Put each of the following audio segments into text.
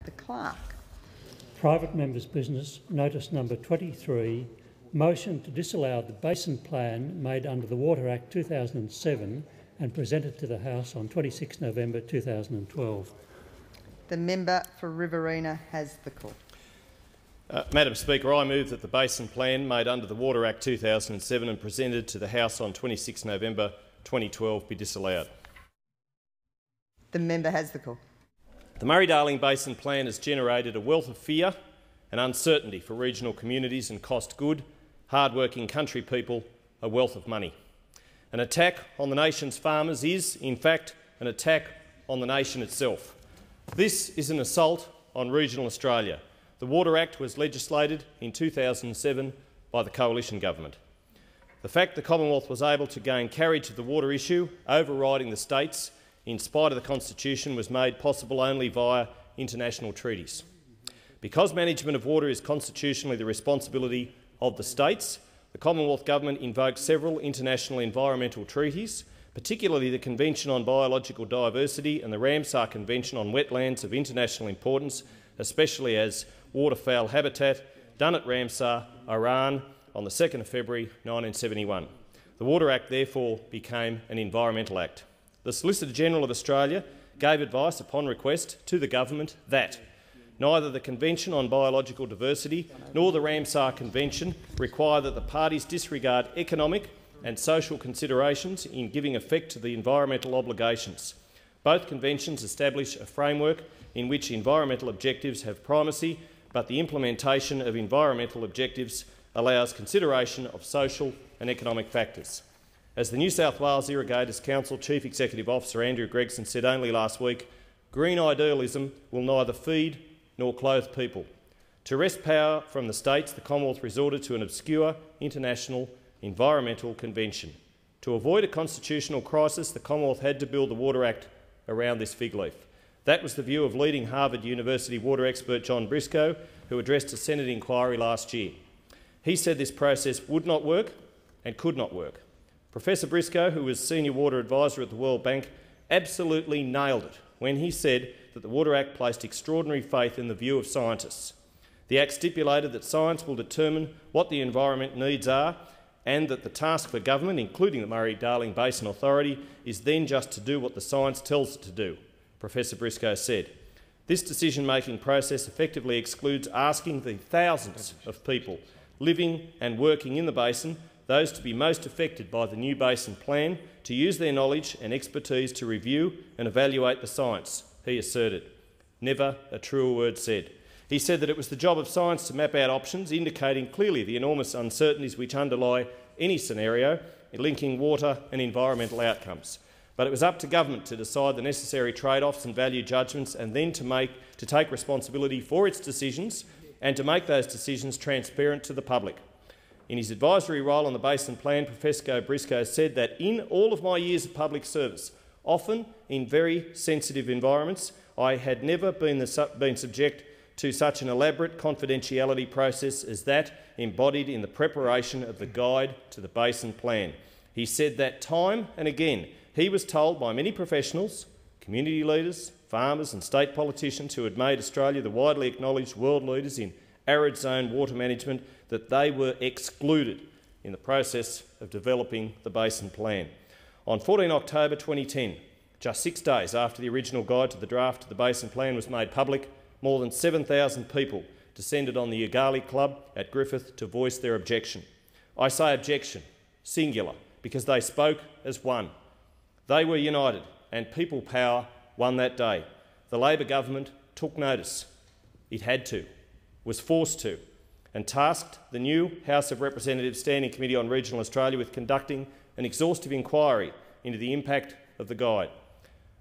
The Clerk. Private Members' Business, Notice Number 23, motion to disallow the Basin Plan made under the Water Act 2007 and presented to the House on 26 November 2012. The member for Riverina has the call. Madam Speaker, I move that the Basin Plan made under the Water Act 2007 and presented to the House on 26 November 2012 be disallowed. The member has the call. The Murray-Darling Basin Plan has generated a wealth of fear and uncertainty for regional communities and cost good, hard-working country people a wealth of money. An attack on the nation's farmers is, in fact, an attack on the nation itself. This is an assault on regional Australia. The Water Act was legislated in 2007 by the Coalition Government. The fact the Commonwealth was able to gain carriage of the water issue, overriding the states in spite of the Constitution, was made possible only via international treaties. Because management of water is constitutionally the responsibility of the states, the Commonwealth Government invoked several international environmental treaties, particularly the Convention on Biological Diversity and the Ramsar Convention on Wetlands of International Importance, especially as waterfowl habitat, done at Ramsar, Iran, on the 2nd of February 1971. The Water Act therefore became an Environmental Act. The Solicitor-General of Australia gave advice upon request to the government that neither the Convention on Biological Diversity nor the Ramsar Convention require that the parties disregard economic and social considerations in giving effect to the environmental obligations. Both conventions establish a framework in which environmental objectives have primacy, but the implementation of environmental objectives allows consideration of social and economic factors. As the New South Wales Irrigators Council Chief Executive Officer Andrew Gregson said only last week, green idealism will neither feed nor clothe people. To wrest power from the states, the Commonwealth resorted to an obscure international environmental convention. To avoid a constitutional crisis, the Commonwealth had to build the Water Act around this fig leaf. That was the view of leading Harvard University water expert John Briscoe, who addressed a Senate inquiry last year. He said this process would not work and could not work. Professor Briscoe, who was Senior Water Advisor at the World Bank, absolutely nailed it when he said that the Water Act placed extraordinary faith in the view of scientists. The Act stipulated that science will determine what the environment needs are and that the task for government, including the Murray-Darling Basin Authority, is then just to do what the science tells it to do, Professor Briscoe said. This decision-making process effectively excludes asking the thousands of people living and working in the basin, those to be most affected by the new Basin Plan, to use their knowledge and expertise to review and evaluate the science, he asserted. Never a truer word said. He said that it was the job of science to map out options, indicating clearly the enormous uncertainties which underlie any scenario linking water and environmental outcomes. But it was up to government to decide the necessary trade-offs and value judgments and then to take responsibility for its decisions and to make those decisions transparent to the public. In his advisory role on the Basin Plan, Professor Briscoe said that in all of my years of public service, often in very sensitive environments, I had never been subject to such an elaborate confidentiality process as that embodied in the preparation of the guide to the Basin Plan. He said that time and again he was told by many professionals, community leaders, farmers and state politicians who had made Australia the widely acknowledged world leaders in arid zone water management that they were excluded in the process of developing the Basin Plan. On 14 October 2010, just 6 days after the original guide to the draft of the Basin Plan was made public, more than 7,000 people descended on the Ugali Club at Griffith to voice their objection. I say objection, singular, because they spoke as one. They were united, and people power won that day. The Labor government took notice. It had to, was forced to, and tasked the new House of Representatives Standing Committee on Regional Australia with conducting an exhaustive inquiry into the impact of the guide.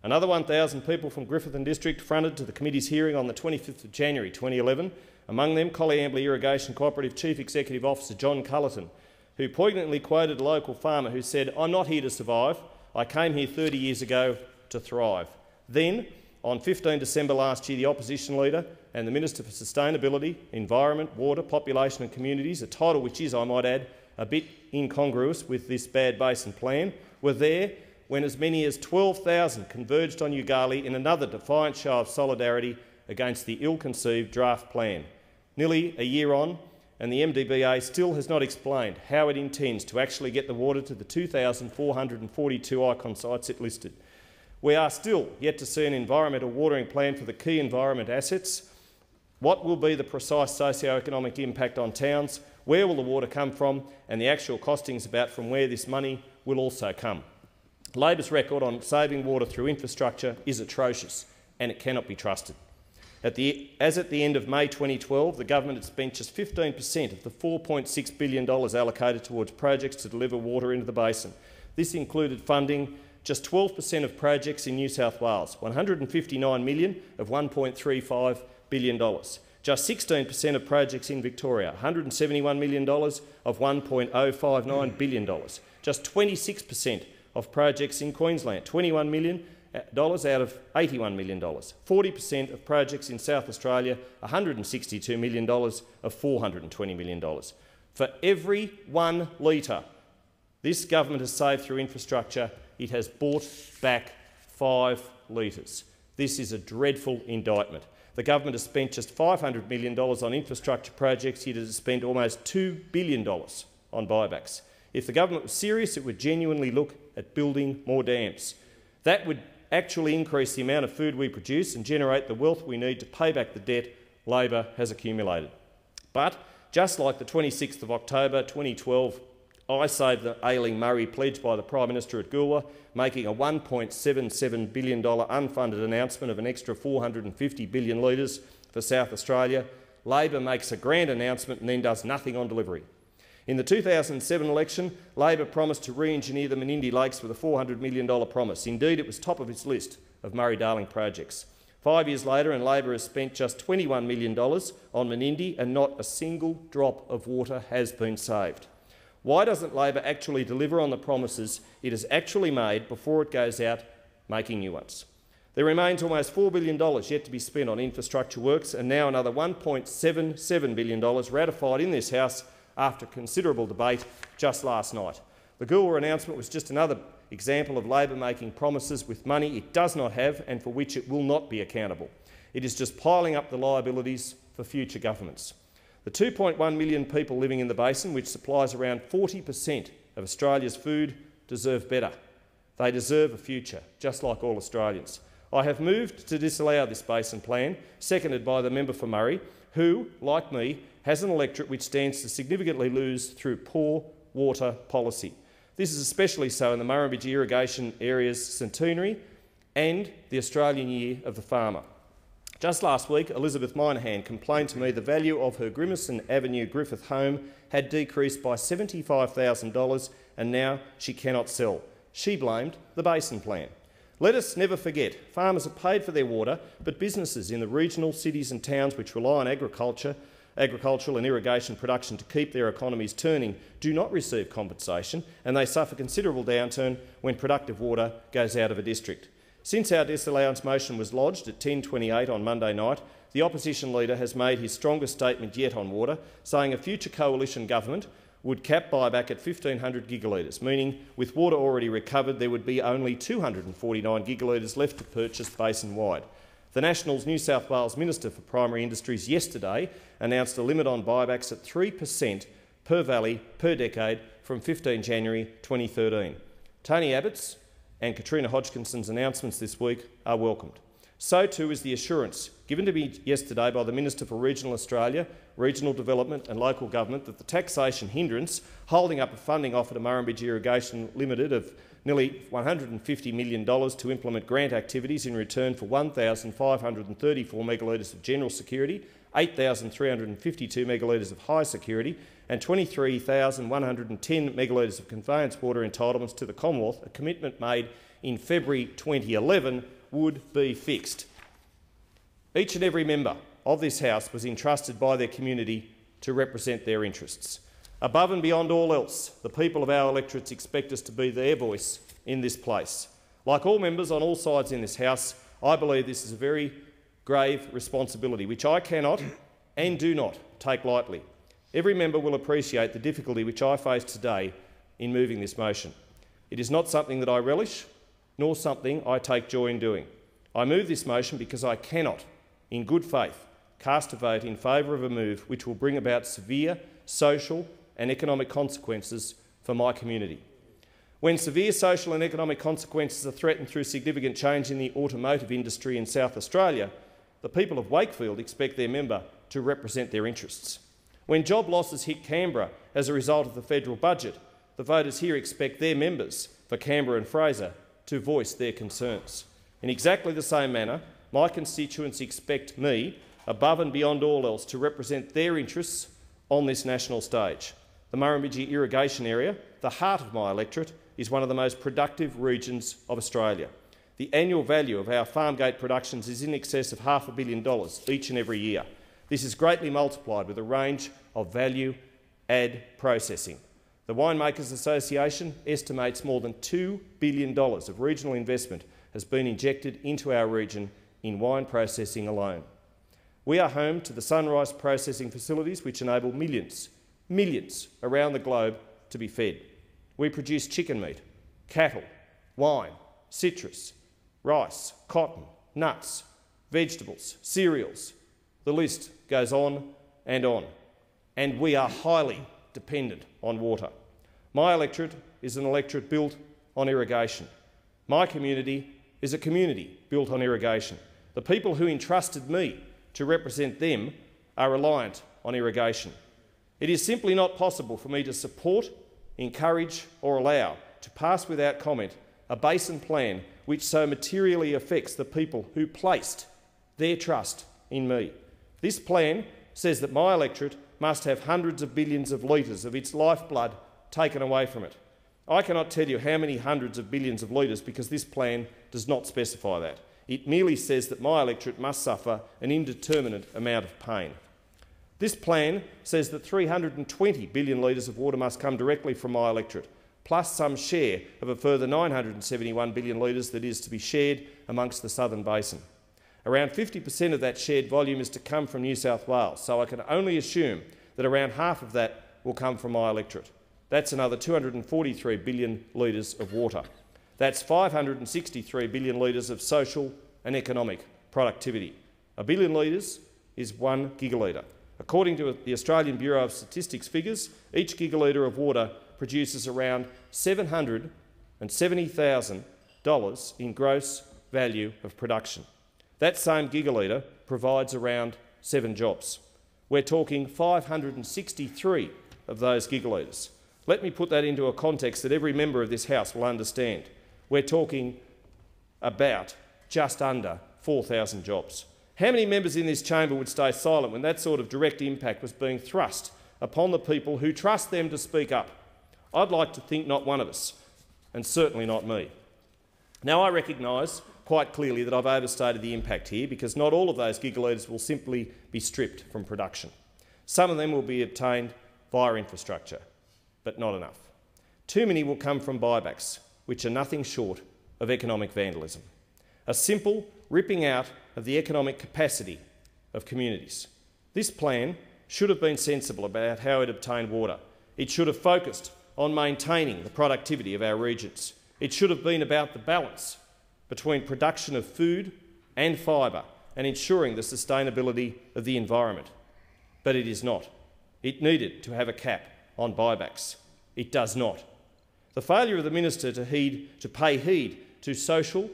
Another 1,000 people from Griffith and District fronted to the committee's hearing on the 25th of January 2011, among them Colliambly Irrigation Cooperative Chief Executive Officer John Cullerton, who poignantly quoted a local farmer who said, "I'm not here to survive. I came here 30 years ago to thrive." Then, on 15 December last year, the opposition leader and the Minister for Sustainability, Environment, Water, Population and Communities, a title which is, I might add, a bit incongruous with this bad Basin Plan, were there when as many as 12,000 converged on Ugali in another defiant show of solidarity against the ill-conceived draft plan. Nearly a year on, and the MDBA still has not explained how it intends to actually get the water to the 2,442 icon sites it listed. We are still yet to see an environmental watering plan for the key environment assets. What will be the precise socio-economic impact on towns? Where will the water come from? And the actual costings about from where this money will also come. Labor's record on saving water through infrastructure is atrocious, and it cannot be trusted. As at the end of May 2012, the government had spent just 15% of the $4.6 billion allocated towards projects to deliver water into the basin. This included funding just 12% of projects in New South Wales, $159 million of $1.35 billion. Just 16% of projects in Victoria, $171 million of $1.059 billion. Just 26% of projects in Queensland, $21 million out of $81 million. 40% of projects in South Australia, $162 million of $420 million. For every 1 litre this government has saved through infrastructure, it has bought back 5 litres. This is a dreadful indictment. The government has spent just $500 million on infrastructure projects, yet it has spent almost $2 billion on buybacks. If the government was serious, it would genuinely look at building more dams. That would actually increase the amount of food we produce and generate the wealth we need to pay back the debt Labor has accumulated. But, just like the 26th of October 2012, I saved the ailing Murray pledged by the Prime Minister at Goolwa, making a $1.77 billion unfunded announcement of an extra 450 billion litres for South Australia. Labor makes a grand announcement and then does nothing on delivery. In the 2007 election, Labor promised to re-engineer the Menindee Lakes with a $400 million promise. Indeed, it was top of its list of Murray-Darling projects. 5 years later, and Labor has spent just $21 million on Menindee, and not a single drop of water has been saved. Why doesn't Labor actually deliver on the promises it has actually made before it goes out making new ones? There remains almost $4 billion yet to be spent on infrastructure works, and now another $1.77 billion ratified in this House after considerable debate just last night. The Goolwa announcement was just another example of Labor making promises with money it does not have and for which it will not be accountable. It is just piling up the liabilities for future governments. The 2.1 million people living in the basin, which supplies around 40% of Australia's food, deserve better. They deserve a future, just like all Australians. I have moved to disallow this basin plan, seconded by the member for Murray, who, like me, has an electorate which stands to significantly lose through poor water policy. This is especially so in the Murrumbidgee irrigation area's centenary and the Australian Year of the Farmer. Just last week, Elizabeth Minahan complained to me the value of her Grimmerson Avenue Griffith home had decreased by $75,000 and now she cannot sell. She blamed the Basin Plan. Let us never forget, farmers are paid for their water, but businesses in the regional cities and towns which rely on agricultural and irrigation production to keep their economies turning do not receive compensation, and they suffer considerable downturn when productive water goes out of a district. Since our disallowance motion was lodged at 10:28 on Monday night, the opposition leader has made his strongest statement yet on water, saying a future coalition government would cap buyback at 1,500 gigalitres, meaning with water already recovered there would be only 249 gigalitres left to purchase basin-wide. The National's New South Wales Minister for Primary Industries yesterday announced a limit on buybacks at 3% per valley per decade from 15 January 2013. Tony Abbott's and Katrina Hodgkinson's announcements this week are welcomed. So too is the assurance given to me yesterday by the Minister for Regional Australia, Regional Development and Local Government that the taxation hindrance holding up a funding offer to Murrumbidgee Irrigation Limited of nearly $150 million to implement grant activities in return for 1,534 megalitres of general security, 8,352 megalitres of high security and 23,110 megalitres of conveyance water entitlements to the Commonwealth, a commitment made in February 2011, would be fixed. Each and every member of this House was entrusted by their community to represent their interests. Above and beyond all else, the people of our electorates expect us to be their voice in this place. Like all members on all sides in this House, I believe this is a very grave responsibility, which I cannot and do not take lightly. Every member will appreciate the difficulty which I face today in moving this motion. It is not something that I relish, nor something I take joy in doing. I move this motion because I cannot in good faith, cast a vote in favour of a move which will bring about severe social and economic consequences for my community. When severe social and economic consequences are threatened through significant change in the automotive industry in South Australia, the people of Wakefield expect their member to represent their interests. When job losses hit Canberra as a result of the federal budget, the voters here expect their members for Canberra and Fraser to voice their concerns. In exactly the same manner, my constituents expect me, above and beyond all else, to represent their interests on this national stage. The Murrumbidgee irrigation area, the heart of my electorate, is one of the most productive regions of Australia. The annual value of our farmgate productions is in excess of $500 million each and every year. This is greatly multiplied with a range of value-add processing. The Winemakers Association estimates more than $2 billion of regional investment has been injected into our region in wine processing alone. We are home to the Sunrise processing facilities which enable millions around the globe to be fed. We produce chicken meat, cattle, wine, citrus, rice, cotton, nuts, vegetables, cereals. The list goes on. And we are highly dependent on water. My electorate is an electorate built on irrigation. My community is a community built on irrigation. The people who entrusted me to represent them are reliant on irrigation. It is simply not possible for me to support, encourage or allow to pass without comment a basin plan which so materially affects the people who placed their trust in me. This plan says that my electorate must have hundreds of billions of litres of its lifeblood taken away from it. I cannot tell you how many hundreds of billions of litres because this plan does not specify that. It merely says that my electorate must suffer an indeterminate amount of pain. This plan says that 320 billion litres of water must come directly from my electorate, plus some share of a further 971 billion litres that is to be shared amongst the Southern Basin. Around 50% of that shared volume is to come from New South Wales, so I can only assume that around half of that will come from my electorate. That's another 243 billion litres of water. That's 563 billion litres of social and economic productivity. A billion litres is 1 gigalitre. According to the Australian Bureau of Statistics figures, each gigalitre of water produces around $770,000 in gross value of production. That same gigalitre provides around 7 jobs. We're talking 563 of those gigalitres. Let me put that into a context that every member of this House will understand. We're talking about just under 4,000 jobs. How many members in this chamber would stay silent when that sort of direct impact was being thrust upon the people who trust them to speak up? I'd like to think not one of us, and certainly not me. Now, I recognise quite clearly that I've overstated the impact here because not all of those gigalitres will simply be stripped from production. Some of them will be obtained via infrastructure, but not enough. Too many will come from buybacks, which are nothing short of economic vandalism. A simple ripping out of the economic capacity of communities. This plan should have been sensible about how it obtained water. It should have focused on maintaining the productivity of our regions. It should have been about the balance between production of food and fibre and ensuring the sustainability of the environment. But it is not. It needed to have a cap on buybacks. It does not. The failure of the minister to pay heed to social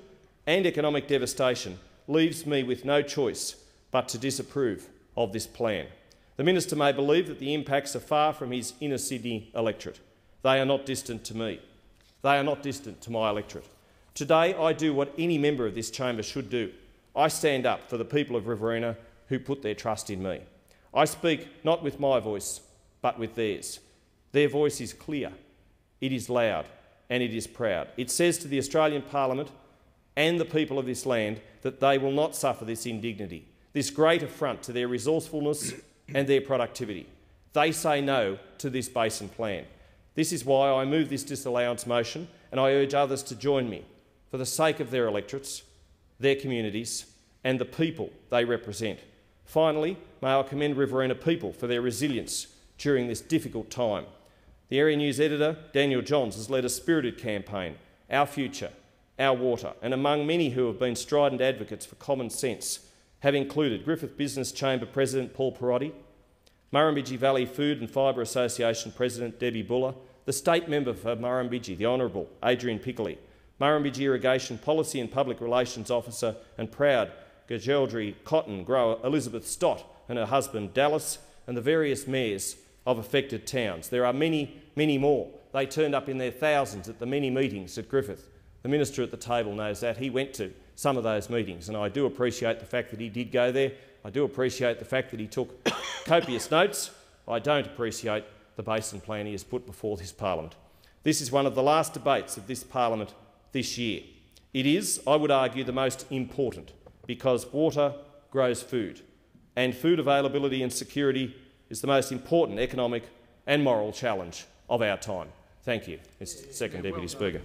and economic devastation leaves me with no choice but to disapprove of this plan. The minister may believe that the impacts are far from his inner Sydney electorate. They are not distant to me. They are not distant to my electorate. Today I do what any member of this chamber should do. I stand up for the people of Riverina who put their trust in me. I speak not with my voice, but with theirs. Their voice is clear, it is loud, and it is proud. It says to the Australian Parliament and the people of this land that they will not suffer this indignity, this great affront to their resourcefulness and their productivity. They say no to this Basin plan. This is why I move this disallowance motion, and I urge others to join me for the sake of their electorates, their communities and the people they represent. Finally, may I commend Riverina people for their resilience during this difficult time. The Area News editor, Daniel Johns, has led a spirited campaign, Our Future, Our Water, and among many who have been strident advocates for common sense, have included Griffith Business Chamber President Paul Perotti, Murrumbidgee Valley Food and Fibre Association President Debbie Buller, the State Member for Murrumbidgee, the Honourable Adrian Piccoli, Murrumbidgee Irrigation Policy and Public Relations Officer and proud Gajeldri cotton grower Elizabeth Stott and her husband Dallas, and the various mayors of affected towns. There are many, many more. They turned up in their thousands at the many meetings at Griffith. The minister at the table knows that. He went to some of those meetings, and I do appreciate the fact that he did go there. I do appreciate the fact that he took copious notes. I don't appreciate the Basin Plan he has put before this parliament. This is one of the last debates of this parliament this year. It is, I would argue, the most important, because water grows food, and food availability and security is the most important economic and moral challenge of our time. Thank you, Mr. Second Deputy Speaker.